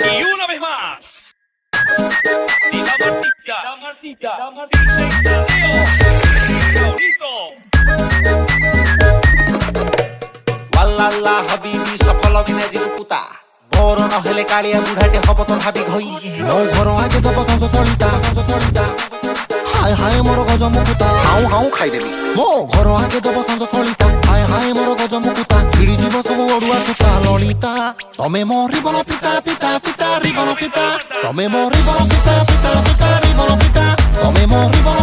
Y una vez más. Y la Martita. Dice adiós. Raulito. ওয়াল্লাল্লাহ হাবিবি সফল বিনাজির পুতা বড় নহলে কালিয়া বুঢ়াটে হবতন হাবি ঘই ମୋ ଘର ଆଗେ ଦବ ସଞ୍ଜ ସଳିତା ହାୟ ହାୟ ମୋର ଗଜ ମୁକୁତା হাউ হাউ ଖାଇଦେବି ମୋ ଘର ଆଗେ ଦବ ସଞ୍ଜ ସଳିତା ହାୟ ହାୟ ମୋର ଗଜ ମୁକୁତା ଛିଡ଼ିଯିବ ସବୁ ଅଡୁଆ ସୂତା ଲଳିତା ତମେ ମୋ ରିବନ ପିତା ରିବନ ପିତା ତମେ ମୋ ରିବନ ପିତା ରିବନ ପିତା ତମେ ମୋ ରିବନ